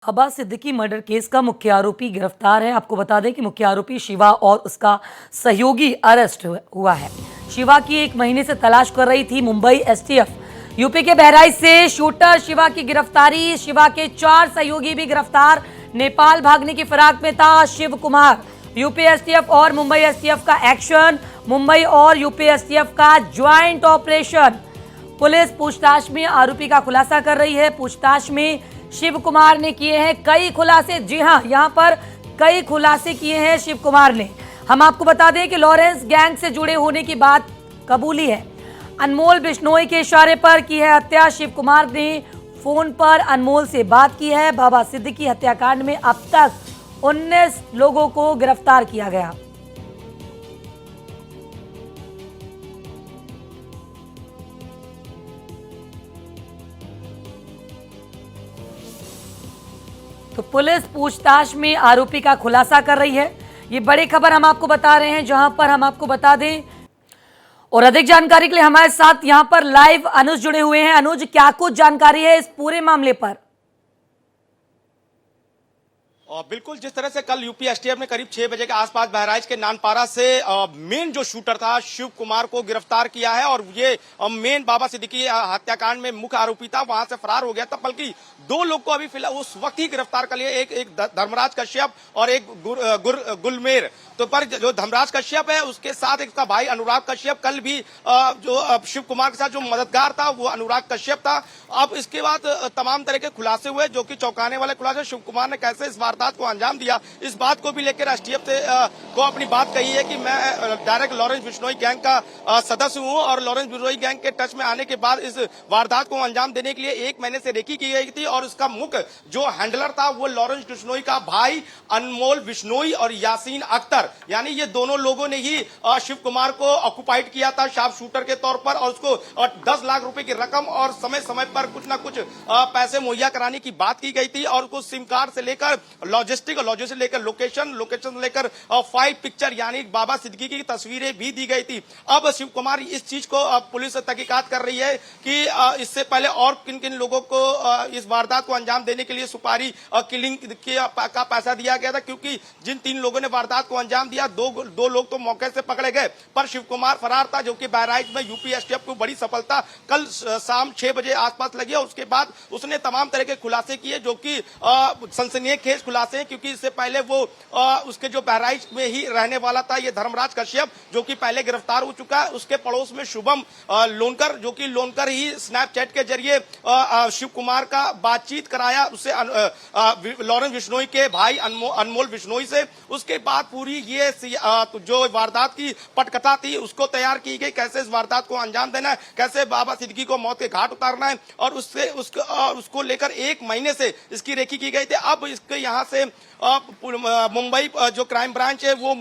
हबा Siddiqui murder case का मुख्य आरोपी गिरफ्तार है। आपको बता दें कि मुख्य आरोपी शिवा और उसका सहयोगी अरेस्ट हुआ है। शिवा की एक महीने से तलाश कर रही थी मुंबई एसटीएफ। यूपी के बहराइच से शूटर शिवा की गिरफ्तारी। शिवा के 4 सहयोगी भी गिरफ्तार। नेपाल भागने की फिराक में था शिव कुमार। यूपी एसटीएफ और मुंबई एसटीएफ का एक्शन। मुंबई और यूपी एसटीएफ का ज्वाइंट ऑपरेशन। पुलिस पूछताछ में आरोपी का खुलासा कर रही है। पूछताछ में शिव कुमार ने किए हैं कई खुलासे। जी हां, यहां पर कई खुलासे किए हैं शिव कुमार ने। हम आपको बता दें कि लॉरेंस गैंग से जुड़े होने की बात कबूली है। अनमोल बिश्नोई के इशारे पर की है हत्या। शिव कुमार ने फोन पर अनमोल से बात की है। बाबा सिद्दीकी हत्याकांड में अब तक 19 लोगों को गिरफ्तार किया गया। तो पुलिस पूछताछ में आरोपी का खुलासा कर रही है। ये बड़ी खबर हम आपको बता रहे हैं, जहां पर हम आपको बता दें और अधिक जानकारी के लिए हमारे साथ यहां पर लाइव अनुज जुड़े हुए हैं। अनुज, क्या कुछ जानकारी है इस पूरे मामले पर? और बिल्कुल जिस तरह से कल यूपी एसटीएफ ने करीब 6 बजे के आसपास बहराइच के नानपारा से मेन जो शूटर था शिव कुमार को गिरफ्तार किया है और ये मेन बाबा सिद्दीकी हत्याकांड में मुख्य आरोपी था, वहां से फरार हो गया था। बल्कि 2 लोग को अभी फिलहाल उस वक्त ही गिरफ्तार कर लिया, एक धर्मराज कश्यप और एक गुलमेर। तो पर जो धर्मराज कश्यप है उसके साथ एक भाई अनुराग कश्यप, कल भी जो शिव कुमार के साथ जो मददगार था वो अनुराग कश्यप था। अब इसके बाद तमाम तरह के खुलासे हुए जो कि चौंकाने वाले खुलासे। शिव कुमार ने कैसे इस वारदात को अंजाम दिया, इस बात को भी लेकर एसटीएफ से को अपनी बात कही है कि मैं डायरेक्ट लॉरेंस बिश्नोई गैंग का सदस्य हूं और लॉरेंस बिश्नोई गैंग के टच में आने के बाद इस वारदात को अंजाम देने के लिए 1 महीने से रेकी की गई थी और उसका मुख्य जो हैंडलर था वो लॉरेंस बिश्नोई का भाई अनमोल बिश्नोई और यासीन अख्तर, यानी ये दोनों लोगों ने ही शिव कुमार को ऑक्युपाइड किया था शार्प शूटर के तौर पर और उसको 10 लाख रुपए की रकम और समय समय पर कुछ ना कुछ पैसे मुहैया कराने की बात की गई थी और उसको सिम कार्ड से लेकर लॉजिस्टिक लेकर लोकेशन से लेकर फाइल पिक्चर यानी बाबा सिद्दीकी की तस्वीरें भी दी गई थी। अब शिव कुमार इस चीज को पुलिस तहकीकात कर रही है कि इससे पहले और किन किन लोगों को इस वारदात को अंजाम देने के लिए सुपारी किलिंग का पैसा दिया गया था, क्योंकि जिन 3 लोगों ने वारदात को अंजाम दिया दो लोग तो मौके से पकड़े गए पर शिव कुमार फरार था, जो कि बहराइच में यूपी एसटीएफ को बड़ी सफलता कल शाम 6 बजे आसपास लगी और उसके बाद उसने तमाम तरह के खुलासे किए जो कि सनसनीखेज खुलासे हैं, क्योंकि इससे पहले वो उसके जो बहराइच में ही रहने वाला था ये धर्मराज कश्यप जो कि पहले गिरफ्तार हो चुका है। उसके पड़ोस में शुभम लोनकर जो कि लोनकर ही स्नैपचैट के जरिए शिव कुमार का बातचीत कराया उससे लॉरेंस बिश्नोई के भाई अनमोल बिश्नोई से। उसके बाद पूरी ये जो वारदात की पटकथा थी उसको तैयार की गई, कैसे इस वारदात को अंजाम देना है, कैसे बाबा सिद्दीकी को मौत के घाट उतारना है और उसको लेकर 1 महीने से इसकी रेकी की गई थी। अब इसके यहाँ से मुंबई जो क्राइम ब्रांच है वो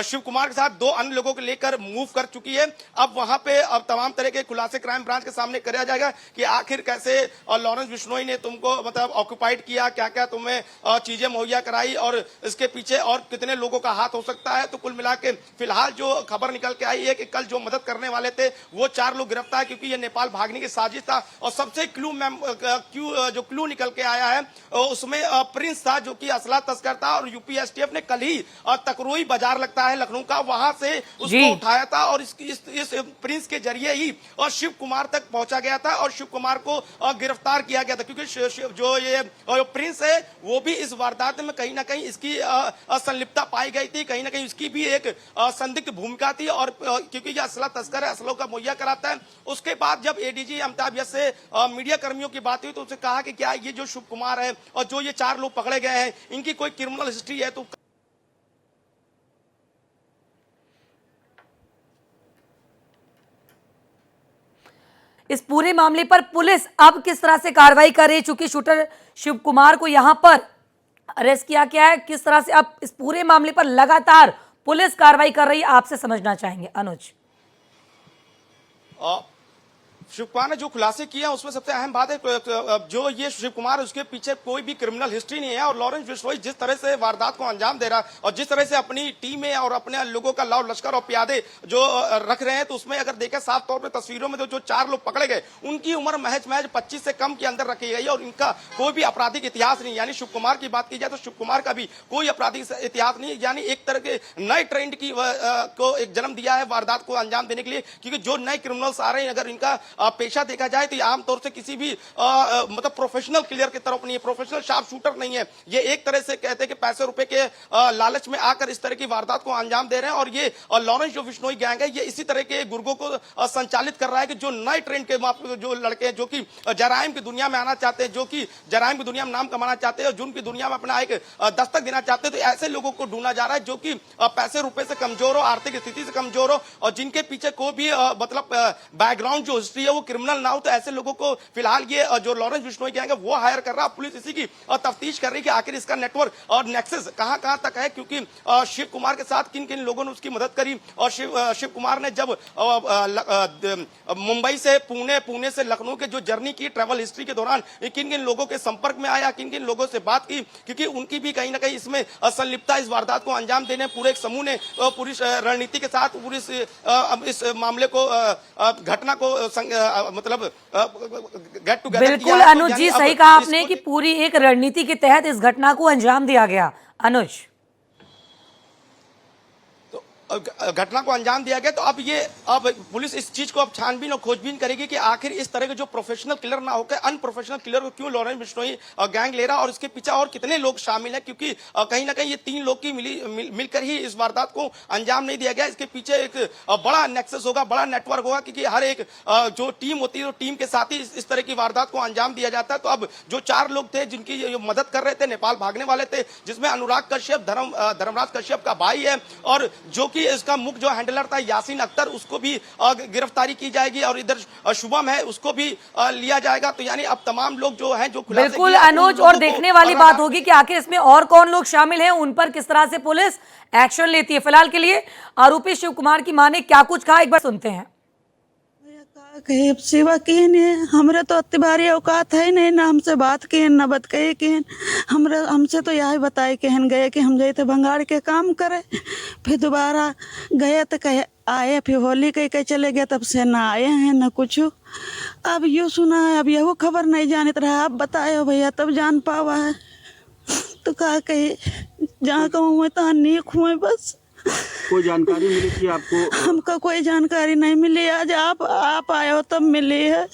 शिव कुमार के साथ 2 अन्य लोगों को लेकर मूव कर चुकी है। अब वहां पे अब तमाम तरह के खुलासे क्राइम ब्रांच के सामने कराया जाएगा कि आखिर कैसे लॉरेंस बिश्नोई ने तुमको मतलब ऑक्युपाइड किया, क्या क्या तुम्हें चीजें मुहैया कराई और इसके पीछे और कितने लोगों का हाथ हो सकता है। तो कुल मिला के फिलहाल जो खबर निकल के आई है कि कल जो मदद करने वाले थे वो 4 लोग गिरफ्तार, क्योंकि ये नेपाल भागने की साजिश था। और सबसे जो क्लू निकल के आया है उसमें प्रिंस था जो कि असला तस्कर था और यूपी एसटीएफ ने कल ही तकरोई बाजार लगता है लखनऊ का, वहां से उसको उठाया था और इस प्रिंस के जरिए ही और शिव कुमार तक पहुंचा गया था और शिव कुमार को गिरफ्तार किया गया था, क्योंकि जो ये प्रिंस है वो भी इस वारदात में कहीं ना कहीं इसकी संलिप्तता पाई गई थी, कहीं ना कहीं इसकी भी एक संदिग्ध भूमिका थी और क्योंकि ये असला तस्कर है, असलों का मुहैया कराता है। उसके बाद जब एडीजी अमिताभ यश से मीडिया कर्मियों की बात हुई तो उसने कहा कि क्या ये जो शिव कुमार है और जो ये 4 लोग पकड़े गए हैं इनकी कोई क्रिमिनल हिस्ट्री है। तो इस पूरे मामले पर पुलिस अब किस तरह से कार्रवाई कर रही है? चूंकि शूटर शिव कुमार को यहां पर अरेस्ट किया गया है, किस तरह से अब इस पूरे मामले पर लगातार पुलिस कार्रवाई कर रही है, आपसे समझना चाहेंगे अनुज। शिव कुमार ने जो खुलासे किए हैं उसमें सबसे अहम बात है जो ये शिव कुमार उसके पीछे कोई भी क्रिमिनल हिस्ट्री नहीं है। और लॉरेंस बिश्नोई जिस तरह से वारदात को अंजाम दे रहा है और जिस तरह से अपनी टीमें और अपने लोगों का लाव लश्कर और प्यादे जो रख रहे हैं, तो उसमें अगर देखें साफ तौर पर तस्वीरों में जो 4 लोग पकड़े गए उनकी उम्र महज 25 से कम के अंदर रखी गई और इनका कोई भी आपराधिक इतिहास नहीं। यानी शिव कुमार की बात की जाए तो शिव कुमार का भी कोई आपराधिक इतिहास नहीं, यानी एक तरह के नए ट्रेंड की को एक जन्म दिया है वारदात को अंजाम देने के लिए। क्योंकि जो नए क्रिमिनल्स आ रहे हैं, अगर इनका पेशा देखा जाए तो ये आमतौर से किसी भी मतलब प्रोफेशनल किलर की तरफ नहीं है, प्रोफेशनल शार्प शूटर नहीं है। ये एक तरह से कहते हैं कि पैसे रुपए के लालच में आकर इस तरह की वारदात को अंजाम दे रहे हैं। और ये लॉरेंस जो बिश्नोई गैंग है, ये इसी तरह के गुर्गों को संचालित कर रहा है कि जो नए ट्रेंड के जो लड़के हैं जो कि जराइम की दुनिया में आना चाहते हैं, जो कि जराइम की दुनिया में नाम कमाना चाहते हैं, जुर्म की दुनिया में अपना एक दस्तक देना चाहते हैं, तो ऐसे लोगों को ढूंढा जा रहा है जो कि पैसे रुपए से कमजोर हो, आर्थिक स्थिति से कमजोर हो और जिनके पीछे कोई भी मतलब बैकग्राउंड जो हिस्ट्री है वो क्रिमिनल ना हो। तो ऐसे लोगों को फिलहाल ये जो लॉरेंस बिश्नोई गैंग है वो हायर कर रहा है। पुलिस इसी की तफ्तीश कर रही है कि आखिर इसका नेटवर्क और नेक्सस कहां तक है, क्योंकि शिव कुमार के साथ किन किन लोगों ने उसकी मदद करी। और शिव कुमार ने जब मुंबई से पुणे से लखनऊ के जो जर्नी की ट्रैवल हिस्ट्री के दौरान किन किन लोगों के संपर्क में आया, किन किन लोगों से बात की, क्योंकि उनकी भी कहीं ना कहीं इसमें संलिप्तता इस वारदात को अंजाम देने पूरे एक समूह ने पूरी रणनीति के साथ पूरी इस मामले को घटना को मतलब गेट टुगेदर किया। बिल्कुल अनुज जी, सही कहा आपने कि पूरी एक रणनीति के तहत इस घटना को अंजाम दिया गया। अनुज, घटना को अंजाम दिया गया, तो अब पुलिस इस चीज को अब छानबीन और खोजबीन करेगी कि आखिर इस तरह के जो प्रोफेशनल किलर ना होकर अनप्रोफेशनल किलर को क्यों लॉरेंस बिश्नोई गैंग ले रहा और इसके पीछे और कितने लोग शामिल हैं। क्योंकि कहीं ना कहीं ये 3 लोग की मिलकर ही इस वारदात को अंजाम नहीं दिया गया। इसके पीछे एक बड़ा नेक्सस होगा, बड़ा नेटवर्क होगा, क्योंकि हर एक जो टीम होती है तो टीम के साथ ही इस तरह की वारदात को अंजाम दिया जाता है। तो अब जो 4 लोग थे जिनकी मदद कर रहे थे, नेपाल भागने वाले थे, जिसमें अनुराग कश्यप धर्मराज कश्यप का भाई है और जो कि इसका मुख्य जो हैंडलर था यासीन अख्तर, उसको भी गिरफ्तारी की जाएगी और इधर शुभम है उसको भी लिया जाएगा। तो यानी अब तमाम लोग जो हैं जो बिल्कुल अनुज, और देखने वाली बात होगी कि आखिर इसमें और कौन लोग शामिल हैं, उन पर किस तरह से पुलिस एक्शन लेती है। फिलहाल के लिए आरोपी शिव कुमार की मां ने क्या कुछ कहा, एक बार सुनते हैं। कहे सेवा किए हमरे तो अति भारी औकात है नहीं, ना हमसे बात किए न बत कहे कि हमसे तो यही बताए कि गए कि हम गए थे भंगाड़ के काम करे, फिर दोबारा गए तो कहे आए, फिर होली कह चले गए, तब से ना आए हैं न कुछ। अब यूँ सुना है, अब यह खबर नहीं जानते रहा, आप बताए भैया तब जान पावा है। तो कहा कहे जहाँ कहूँ तहाँ नीक हुए, बस कोई जानकारी मिली थी आपको? हमको कोई जानकारी नहीं मिली, आज आप आए हो तब मिली है।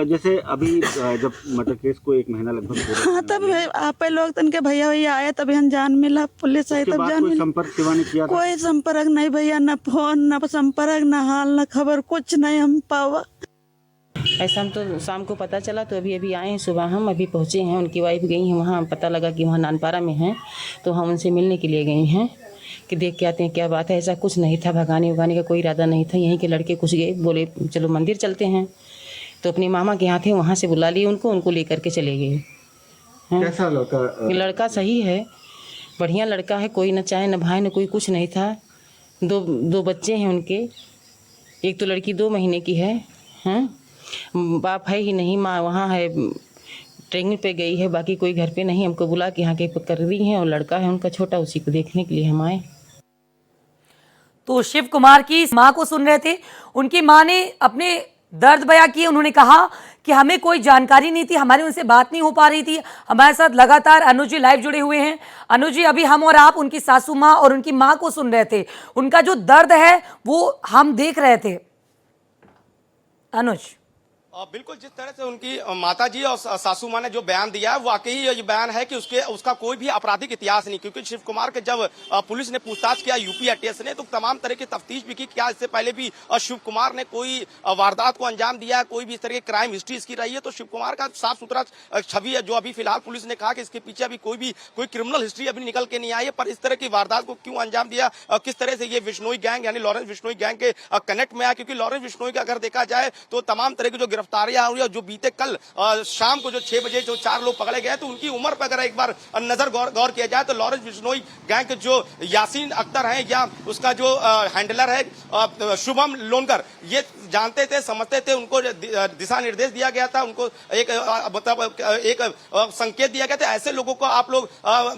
जैसे अभी जब मर्डर केस को 1 महीना लगभग हो रहा है, हाँ तब आप लोग तनके भैया आए तभी हम जान मिला, पुलिस आई तब जान मिला। संपर्क सेवा ने किया? कोई संपर्क नहीं भैया, न फोन न संपर्क न हाल न खबर, कुछ नहीं हम पावा। ऐसा हम तो शाम को पता चला, तो अभी आए हैं, सुबह हम अभी पहुँचे हैं। उनकी वाइफ गई हैं वहाँ, पता लगा कि वहाँ नानपारा में हैं, तो हम उनसे मिलने के लिए गए हैं कि देख के आते हैं क्या बात है। ऐसा कुछ नहीं था, भगाने उगाने का कोई इरादा नहीं था। यहीं के लड़के कुछ गए, बोले चलो मंदिर चलते हैं, तो अपने मामा के यहाँ थे, वहाँ से बुला लिए उनको लेकर के चले गए। कैसा लड़का? लड़का सही है, बढ़िया लड़का है, कोई न चाहे न भाई न कोई कुछ नहीं था। दो बच्चे हैं उनके, एक तो लड़की 2 महीने की है, बाप है ही नहीं, माँ वहाँ है ट्रेनिंग पे गई है, बाकी कोई घर पे नहीं। हमको बुला के यहाँ के कर रही हैं और लड़का है उनका छोटा, उसी को देखने के लिए हम आए। तो शिव कुमार की मां को सुन रहे थे, उनकी मां ने अपने दर्द बयां किए। उन्होंने कहा कि हमें कोई जानकारी नहीं थी, हमारी उनसे बात नहीं हो पा रही थी। हमारे साथ लगातार अनुज जी लाइव जुड़े हुए हैं। अनुज जी, अभी हम और आप उनकी सासू माँ और उनकी माँ को सुन रहे थे, उनका जो दर्द है वो हम देख रहे थे। अनुज, बिल्कुल जिस तरह से उनकी माताजी और सासू माँ ने जो बयान दिया है, वाकई ये बयान है कि उसका कोई भी आपराधिक इतिहास नहीं। क्योंकि शिव कुमार के जब पुलिस ने पूछताछ किया यूपी एटीएस ने, तो तमाम तरह की तफ्तीश भी की, क्या इससे पहले भी शिव कुमार ने कोई वारदात को अंजाम दिया है, कोई भी इस तरह की क्राइम हिस्ट्री इसकी रही है। तो शिव कुमार का साफ सुथरा छवि है, जो अभी फिलहाल पुलिस ने कहा कि इसके पीछे अभी कोई क्रिमिनल हिस्ट्री अभी निकल के नहीं आई है। पर इस तरह की वारदात को क्यों अंजाम दिया, किस तरह से ये बिश्नोई गैंग यानी लॉरेंस बिश्नोई गैंग के कनेक्ट में आया, क्योंकि लॉरेंस बिश्नोई का अगर देखा जाए तो तमाम तरह की जो गिरफ्तारियां हुई, जो बीते कल शाम को जो 6 बजे जो 4 लोग पकड़े गए, तो उनकी उम्र पर अगर एक बार नजर गौर किया जाए तो लॉरेंस बिश्नोई गैंग के जो यासीन अख्तर है या उसका जो हैंडलर है शुभम लोनकर, ये जानते थे, समझते थे, उनको दिशा निर्देश दिया गया था, उनको एक मतलब एक संकेत दिया गया था, ऐसे लोगों को आप लोग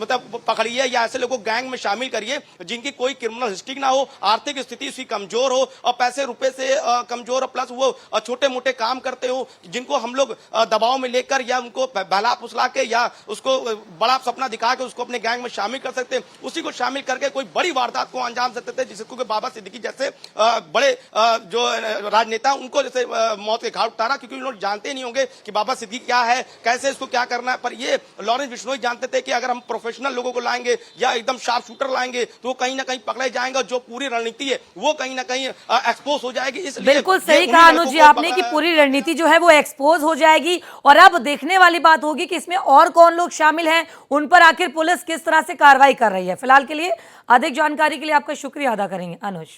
मतलब पकड़िए या ऐसे लोगों को गैंग में शामिल करिए जिनकी कोई क्रिमिनल हिस्ट्री ना हो, आर्थिक स्थिति उसकी कमजोर हो और पैसे रुपए से कमजोर हो, प्लस वो छोटे मोटे काम करते हो, जिनको हम लोग दबाव में लेकर या उनको बहला फुसला के या उसको बड़ा सपना दिखा के उसको अपने गैंग में शामिल कर सकते हैं, उसी को शामिल करके कोई बड़ी वारदात को अंजाम सकते थे, जिसको कि बाबा सिद्दीकी जैसे बड़े जो राजनेता उनको जैसे मौत के घाट उतारा, क्योंकि लोग जानते नहीं होंगे कि बाबा सिद्दीकी क्या है, कैसे इसको क्या करना है। पर ये लॉरेंस बिश्नोई जानते थे कि अगर हम प्रोफेशनल लोगों को लाएंगे या एकदम शार्प शूटर लाएंगे तो वो कहीं ना कहीं पकड़े जाएंगे, जो पूरी रणनीति है वो कहीं ना कहीं एक्सपोज हो जाएगी। इसलिए बिल्कुल सही कहा अनुज जी आपने कि पूरी रणनीति जो है वो एक्सपोज हो जाएगी और अब देखने वाली बात होगी कि इसमें और कौन लोग शामिल हैं, उन पर आखिर पुलिस किस तरह से कार्रवाई कर रही है। फिलहाल के लिए अधिक जानकारी के लिए आपका शुक्रिया अदा करेंगे अनुज।